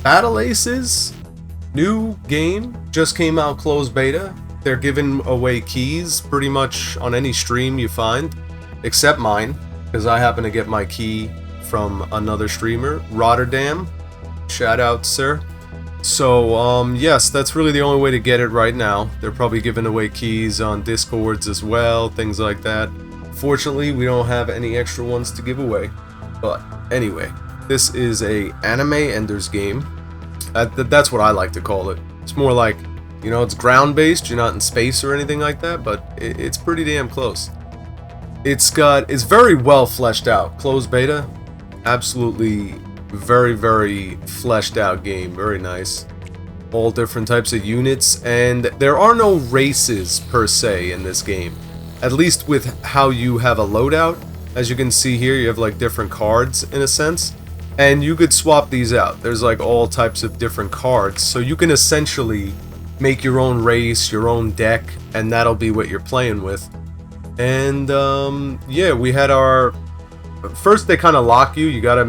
Battle Aces, new game, just came out closed beta. They're giving away keys pretty much on any stream you find, except mine, because I happen to get my key from another streamer, Rotterdam. Shout out, sir. So, yes, that's really the only way to get it right now. They're probably giving away keys on Discords as well, things like that. Fortunately, we don't have any extra ones to give away. But, anyway, this is a anime enders game. That's what I like to call it. It's more like, you know, it's ground-based, you're not in space or anything like that, but it's pretty damn close. It's very well fleshed out. Closed beta, absolutely very, very fleshed out game. Very nice. All different types of units, and there are no races per se in this game. At least with how you have a loadout. As you can see here, you have like different cards in a sense, and you could swap these out. There's like all types of different cards, so you can essentially make your own race, your own deck, and that'll be what you're playing with. And yeah, we had our first. They kind of lock you. You gotta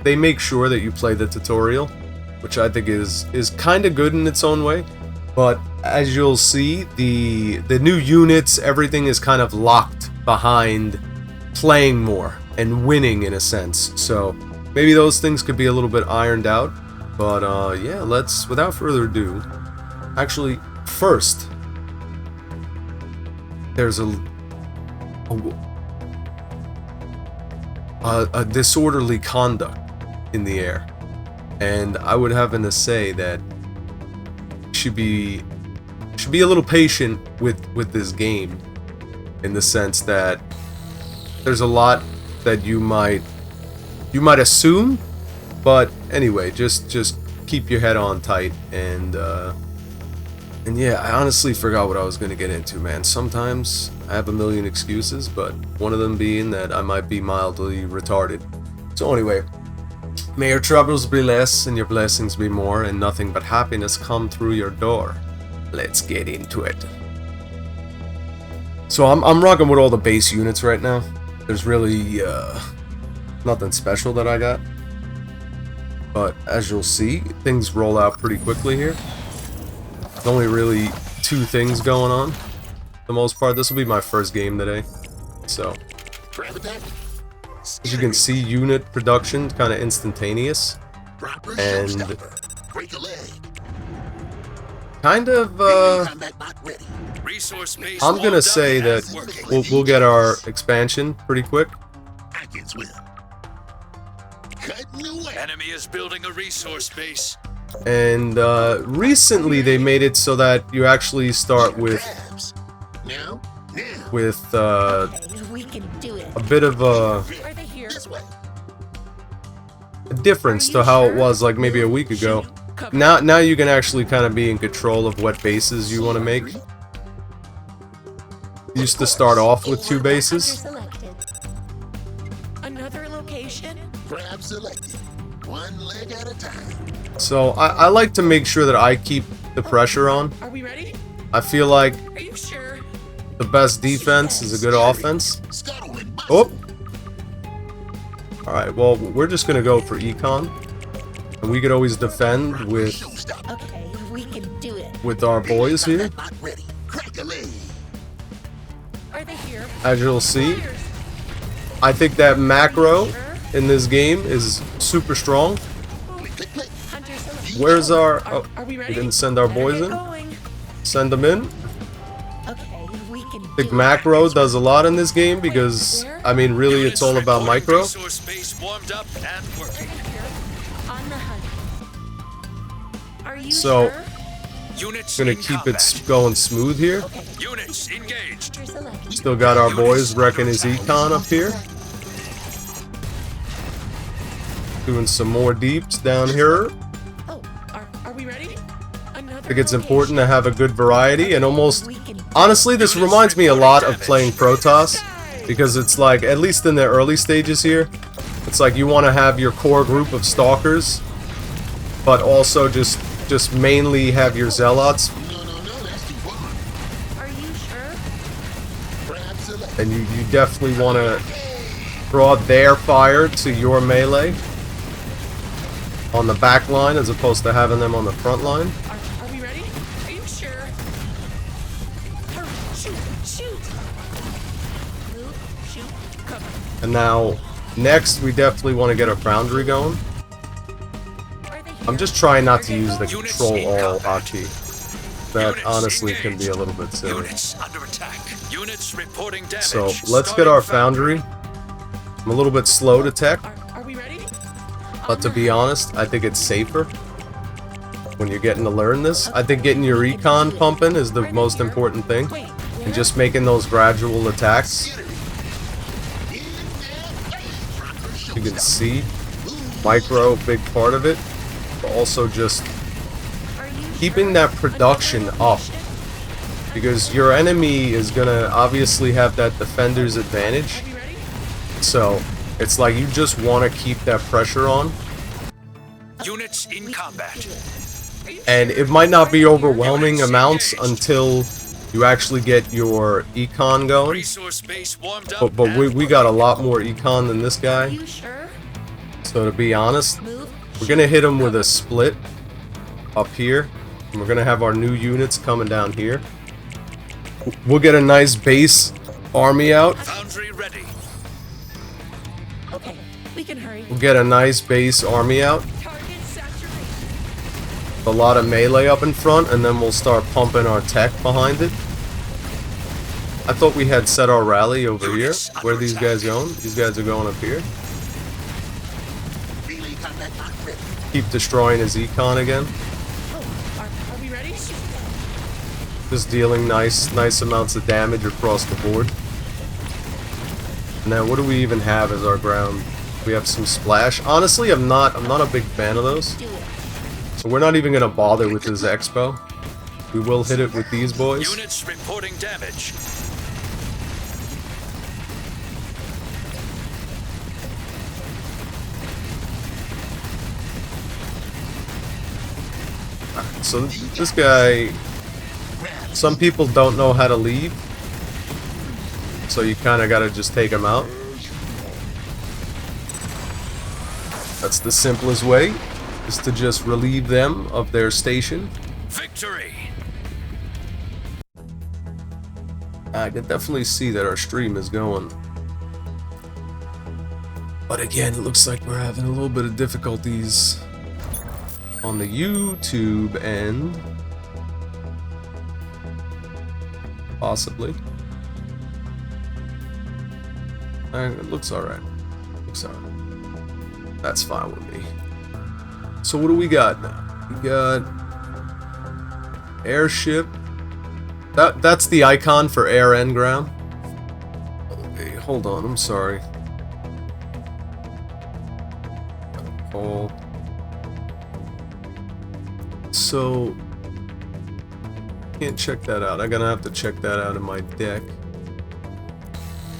they make sure that you play the tutorial, which I think is kind of good in its own way. But as you'll see, the new units, everything is kind of locked behind playing more and winning in a sense. So maybe those things could be a little bit ironed out. But yeah, let's, without further ado, actually first there's a disorderly conduct in the air, and I would happen to say that you should be a little patient with this game, in the sense that there's a lot that you might assume, but anyway, just keep your head on tight. And yeah, I honestly forgot what I was gonna get into, man. Sometimes I have a million excuses, but one of them being that I might be mildly retarded. So anyway, may your troubles be less and your blessings be more, and nothing but happiness come through your door. Let's get into it. So I'm rocking with all the base units right now. There's really nothing special that I got, but as you'll see, things roll out pretty quickly here. There's only really two things going on for the most part. This will be my first game today, so as you can see, unit production kind of instantaneous, and kind of I'm gonna say that we'll get our expansion pretty quick. Enemy is building a resource base. And recently they made it so that you actually start with a bit of a difference to how it was like maybe a week ago. Now you can actually kind of be in control of what bases you want to make. You used to start off with 2 bases. Another location? Grab selected. One leg at a time. So I like to make sure that I keep the pressure on. Are we ready? I feel like Are you sure? the best defense is a good offense. Oh! Alright, well, we're just gonna go for econ. And we could always defend with Okay, we can do it. with our boys here. Are they here? As you'll see, I think that macro in this game is super strong. Where's our... Oh, we didn't send our boys in. Send them in. Okay, we can I think macro does a lot in this game because, I mean, really it's all about micro. Resource base warmed up and working. On the hunt. Are you So, sure? Units gonna in keep combat. it going smooth here. Units engaged. Still got our boys wrecking his econ up here. Doing some more deeps down here. Oh, are we ready? Another I think it's important to have a good variety, and almost... Honestly, this reminds me a lot of playing Protoss, because it's like, at least in the early stages here, it's like you want to have your core group of stalkers, but also just mainly have your zealots, Are you sure? and you definitely want to draw their fire to your melee. on the back line as opposed to having them on the front line. Are we ready? Are you sure? Hurry, shoot, shoot. Move, shoot, cover. And now, next, we definitely want to get a foundry going. Are they here? I'm just trying not to use the Units control in all combat. hotkey. That Units honestly can be a engaged. little bit silly. Units under attack. Units reporting damage. So let's get our foundry. I'm a little bit slow to tech, Are we ready? but to be honest, I think it's safer when you're getting to learn this. I think getting your econ pumping is the most important thing, Wait, and just making those gradual attacks. You can see micro, big part of it, but also just are you keeping sure? that production up, because your enemy is gonna obviously have that defender's advantage. Are we ready? So it's like you just want to keep that pressure on, Units in combat. and it might not be overwhelming amounts until you actually get your econ going. Resource base warmed up. But we and got a lot more econ than this Are guy. you sure? So to be honest, Move. we're gonna hit him with a split up here, and we're gonna have our new units coming down here. We'll get a nice base army out. Foundry ready. Okay, we can hurry. We'll get a nice base army out. Target saturated. A lot of melee up in front, and then we'll start pumping our tech behind it. I thought we had set our rally over here. Where are these guys going? These guys are going up here. Really combat not ready. Keep destroying his econ again. Oh, are we ready? Just dealing nice amounts of damage across the board. Now, what do we even have as our ground? We have some splash. Honestly, I'm not a big fan of those. Do it. So we're not even gonna bother with this expo. We will hit it with these boys. Units reporting damage. So this guy, some people don't know how to leave, so you kind of got to just take him out. That's the simplest way, is to just relieve them of their station. Victory. I can definitely see that our stream is going. But again, it looks like we're having a little bit of difficulties on the YouTube end. Possibly. It looks alright. Looks alright. That's fine with me. So what do we got now? We got airship. That's the icon for air and ground. Okay, hold on, I'm sorry. Call. So can't check that out. I'm gonna have to check that out in my deck.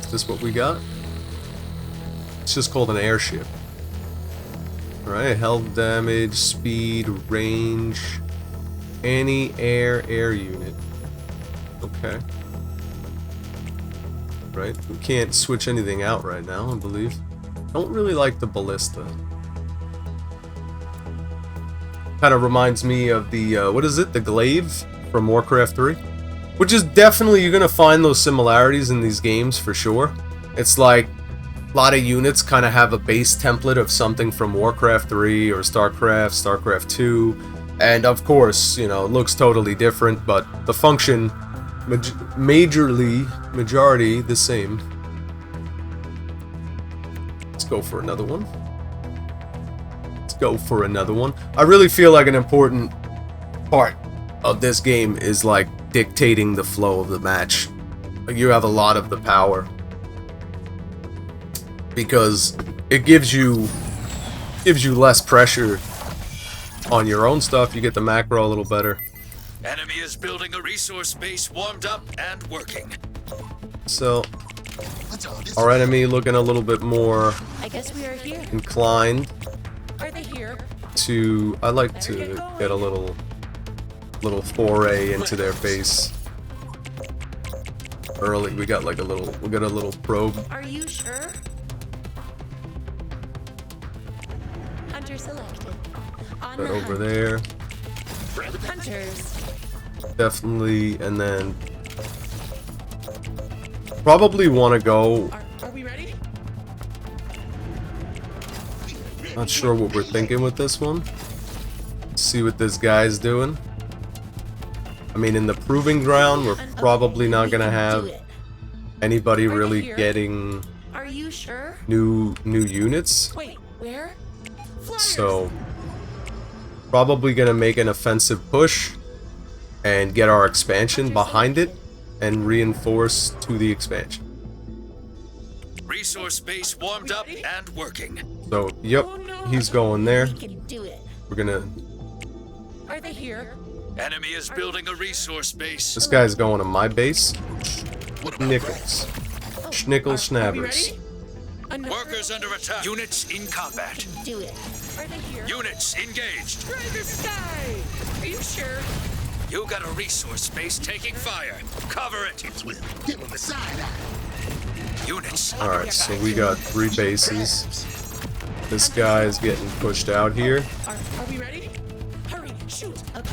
Is this what we got? It's just called an airship. Alright, health damage, speed, range, any air unit. Okay. Right, we can't switch anything out right now, I believe. Don't really like the ballista. Kind of reminds me of the, what is it? The glaive from Warcraft 3? Which is definitely, you're gonna find those similarities in these games for sure. It's like, a lot of units kind of have a base template of something from Warcraft 3 or StarCraft 2. And of course, you know, it looks totally different, but the function, majority the same. Let's go for another one. Go for another one. I really feel like an important part of this game is like dictating the flow of the match. Like you have a lot of the power because it gives you less pressure on your own stuff. You get the macro a little better. Enemy is building a resource base warmed up and working. So What's all this? our enemy looking a little bit more I guess we are here. inclined Are they here? to, I like to get a little foray into their face early. We got a little probe. Are you sure? Hunter selected. On But the over hunt. there, Hunters. definitely, and then probably want to go. Are we ready? Not sure what we're thinking with this one. See what this guy's doing. I mean, in the proving ground, we're probably not gonna have anybody really getting Are you sure? new units. Wait, where? Flyers. So probably gonna make an offensive push and get our expansion behind it and reinforce to the expansion. Resource base warmed up and working. So, yep, he's going there. We can do it. We're gonna. Are they here? Enemy is building a resource base. This guy's going to my base. Nickels. Schnickel Are we snappers. ready? Another- Workers under attack. Units in combat. Do it. Are they here? Units engaged. Try the sky. Are you sure? You got a resource base taking fire. Cover it. Swim. Give him the side eye. Units. Alright, so we got 3 bases. This guy is getting pushed out here. Are we ready? Hurry, shoot. Okay,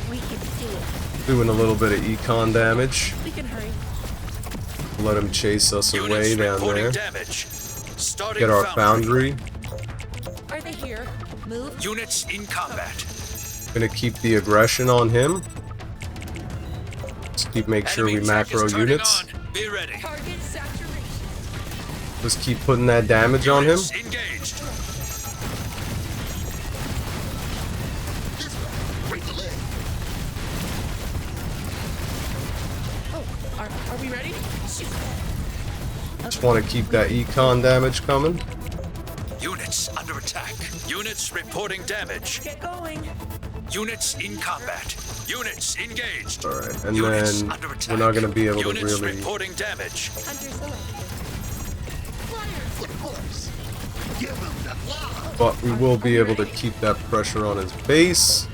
we can do it. Doing a little bit of econ damage. We can hurry. Let him chase us away Units down reporting there. damage. Starting Get our foundry. Are they here? Move. Units in combat. Gonna keep the aggression on him. Just make sure we Enemy tech macro is turning units. on. Be ready. Target saturation. Just keep putting that damage on him. Units engaged. This way. Break the leg. Oh, are we ready? Shoot. Just want to keep that econ damage coming. Units under attack. Units reporting damage. Get going. Units in combat. Units engaged. Alright, and Units then under attack. we're not going to be able to Units really. reporting damage. Hunters selected. Flyers. For the force. Give him the love. But we will be able to keep that pressure on his base.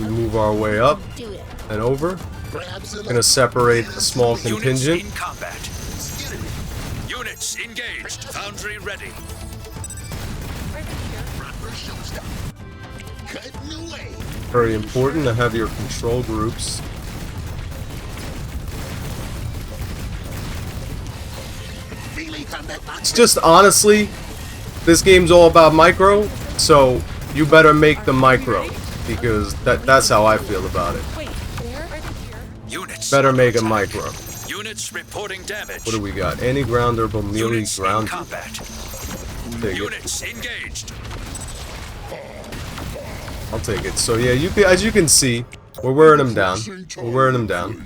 We move our way up Do it. and over. Grabs him. Gonna separate a small Units contingent. in combat. Skittery. Units engaged. Foundry ready. Are they here? Proper showstopper. Cutting away. Very important to have your control groups. Melee combat. It's just honestly, this game's all about micro, so you better make the micro because that's how I feel about it. Wait, where? Are they here? Units. Better under make a attack. micro. Units reporting damage. What do we got? Anti-groundable melee Units in ground. combat. Take it. Units engaged. I'll take it. So yeah, as you can see, we're wearing them down. We're wearing them down.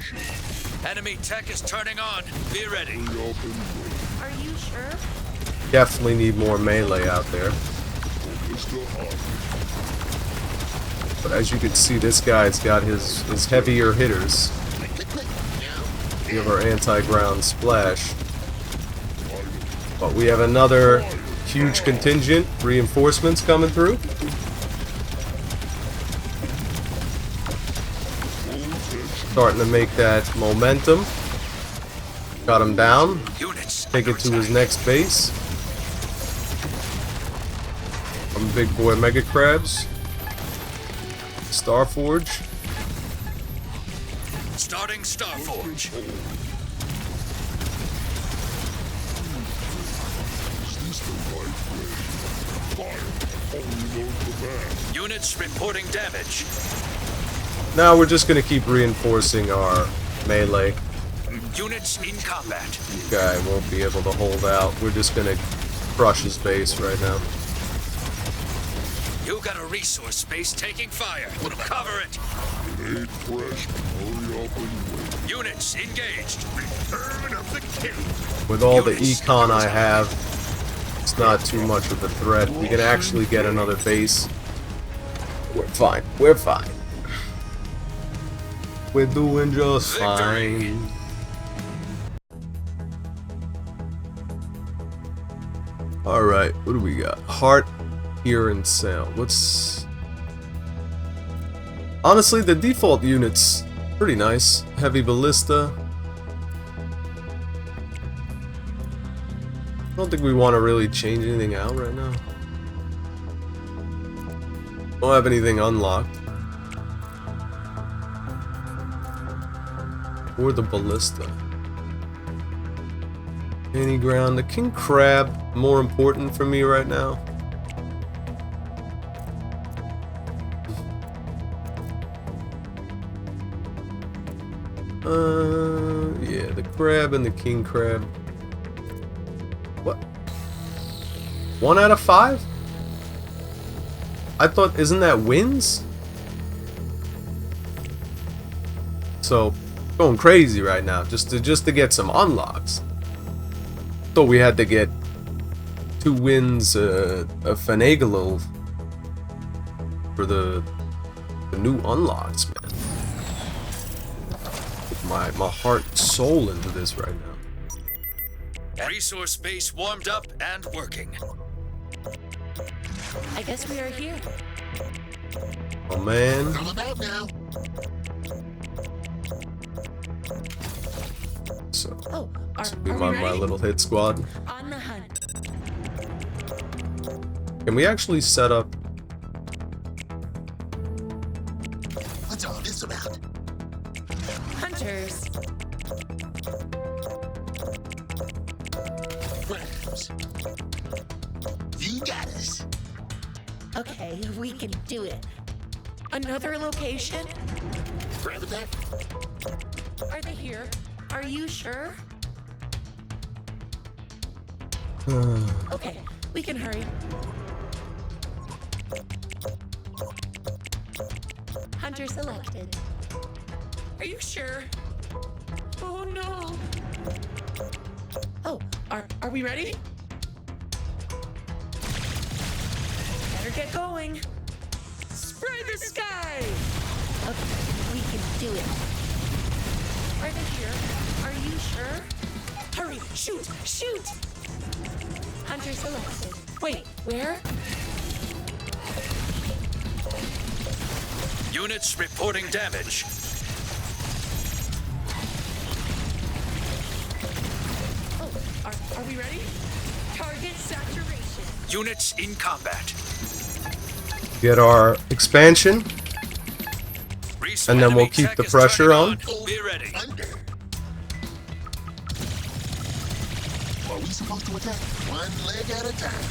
Enemy tech is turning on. Be ready. Are you sure? Definitely need more melee out there. But as you can see, this guy's got his heavier hitters. Click, click, click. Now. We have our anti-ground splash. But we have another huge contingent reinforcements coming through. Starting to make that momentum. Got him down. Units. Take under it to his attack. next base. From Big Boy Mega Crabs. Starforge. Starting Starforge. Units reporting damage. Now we're just gonna keep reinforcing our melee. Units in combat. Guy won't be able to hold out. We're just gonna crush his base right now. You got a resource space taking fire. Cover it. Units engaged. Return of the king. With all the Units econ under I attack. have, it's not too much of a threat. We can actually get another base. We're fine. We're fine. We're doing just Victory. fine. Alright, what do we got? Heart, Ear, and Sail. What's... Honestly, the default unit's pretty nice. Heavy Ballista. I don't think we want to really change anything out right now. Don't have anything unlocked. Or the ballista. Any ground. The king crab more important for me right now. Yeah, the crab and the king crab. What? 1 out of 5? I thought, isn't that wins? So, going crazy right now, just to get some unlocks. Thought we had to get 2 wins, a finagle for the new unlocks, man. Put my heart and soul into this right now. Resource base warmed up and working. I guess we are here. Oh man. I'm about now. So, Oh, are be we my ready? little hit squad. On the hunt. Can we actually set up? What's all this about? Hunters. Crabs. You got us. Okay, we can do it. Another location? Grab that. Are they here? Are you sure? Okay, we can hurry. Hunter selected. Are you sure? Oh no. Oh, are we ready? Better get going. Spray the sky! Okay, we can do it. Are they here? Are you sure? Hurry! Shoot! Shoot! Hunter selected. Wait, where? Units reporting damage. Oh, are we ready? Target saturation. Units in combat. Get our expansion. And then we'll Enemy keep tech the is pressure turning on. Be ready. Under. Are we supposed to attack? One leg at a time.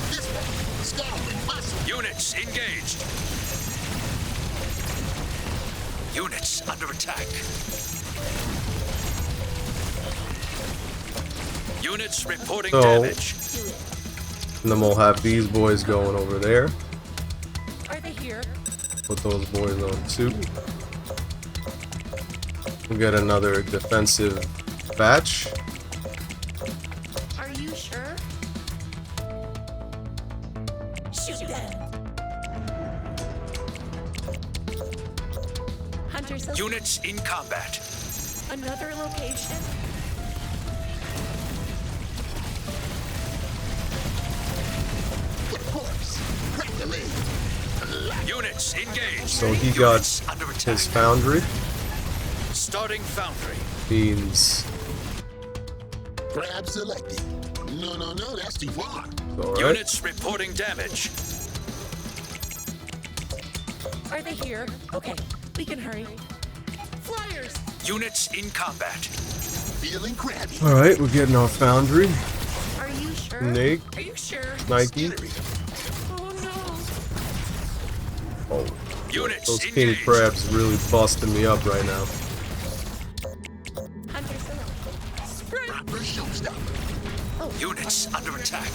This way. Scouting muscle. Units engaged. Units under attack. Units reporting So- damage. And then we'll have these boys going over there. Are they here? Put those boys on too. We'll get another defensive batch. Are you sure? Shoot them! Hunter selected. Units in combat. Another location? Of course. Crack the leg. Units engaged. So he got Units under attack. his foundry. Starting foundry. Means Crab selected. No, that's too far. alright. Units reporting damage. Are they here? Okay, we can hurry. Flyers! Units in combat. Feeling crabby. Alright, we're getting our foundry. Are you sure? Nick, Are you sure? Nike. Skittery. Oh no! Oh, Units those king engaged. crabs really busting me up right now. Hunter selected. Spray! Proper showstopper. Oh, Units under attack.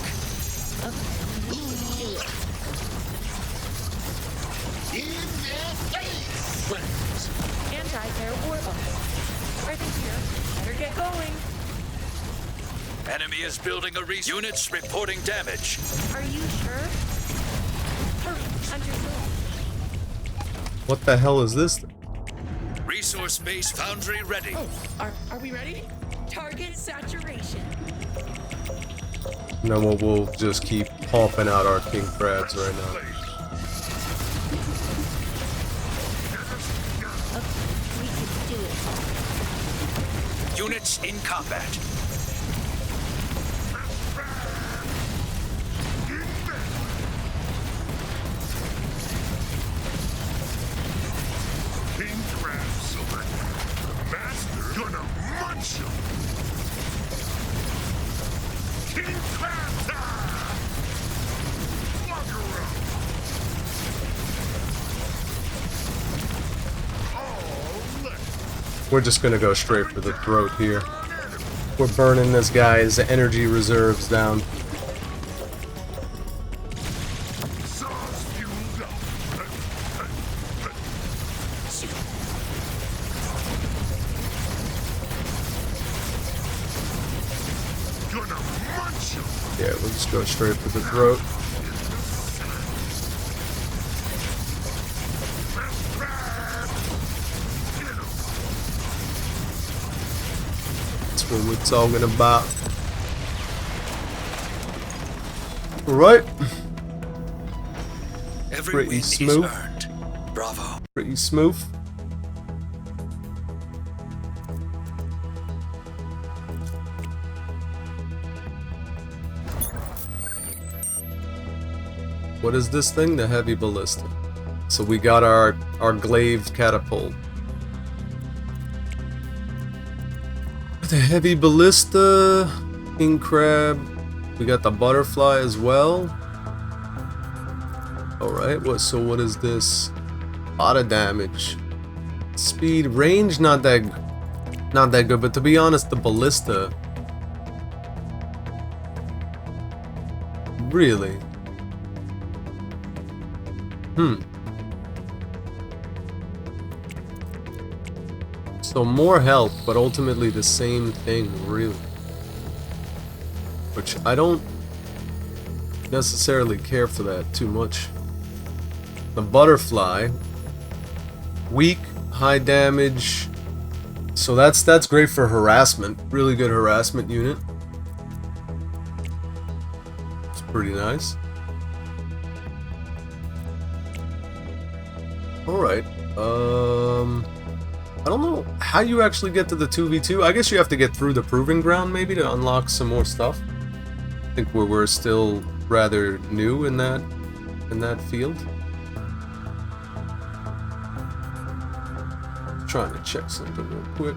In their face. Crabs. anti-air warbox. Are they here? Better get going. Enemy is building a Units reporting damage. Are you sure? Hurry, Hunter selected. What the hell is this? Resource base foundry ready. Oh, are we ready? Target saturation. And then we'll just keep pumping out our king crabs right now. We can do it. units in combat. King Crab select. Master gonna munch him. King Crab time! Fuck around. Oh, look. We're just gonna go straight for the throat here. We're burning this guy's energy reserves down. Sauce fueled up. Gonna munch him. Yeah, we'll just go straight for the throat. That's what we're talking about. Alright. Every Pretty win is smooth. earned. Bravo. Pretty smooth. What is this thing? The heavy ballista. So we got our glaive catapult. The heavy ballista, king crab. We got the butterfly as well. All right. What is this? A lot of damage. Speed, range, not that good. But to be honest, the ballista. Really. So more health, but ultimately the same thing, really. Which I don't necessarily care for that too much. The butterfly, weak, high damage. So that's great for harassment. Really good harassment unit. It's pretty nice. Alright, I don't know how you actually get to the 2v2. I guess you have to get through the proving ground maybe to unlock some more stuff. I think we're still rather new in that field. Trying to check something real quick.